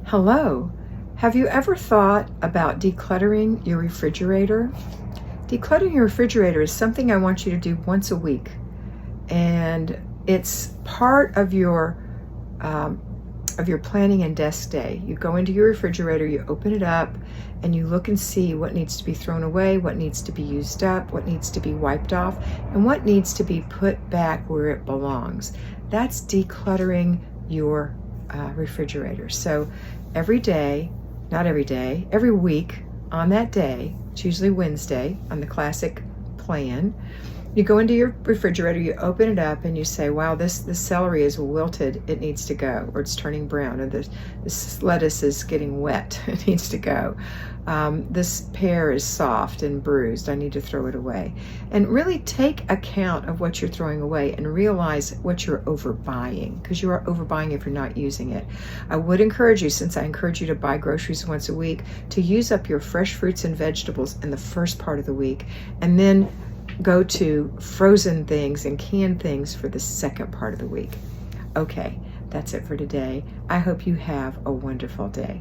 Hello. Have you ever thought about decluttering your refrigerator? Decluttering your refrigerator is something I want you to do once a week, and it's part of your planning and desk day. You go into your refrigerator, you open it up, and you look and see what needs to be thrown away, what needs to be used up, what needs to be wiped off, and what needs to be put back where it belongs. That's decluttering your refrigerator. So every day, not every day, every week on that day, it's usually Wednesday on the classic plan, you go into your refrigerator, you open it up, and you say, wow, this celery is wilted, it needs to go, or it's turning brown, or this lettuce is getting wet, it needs to go. This pear is soft and bruised, I need to throw it away. And really take account of what you're throwing away and realize what you're overbuying, because you are overbuying if you're not using it. I would encourage you, since I encourage you to buy groceries once a week, to use up your fresh fruits and vegetables in the first part of the week, and then go to frozen things and canned things for the second part of the week. Okay, that's it for today. I hope you have a wonderful day.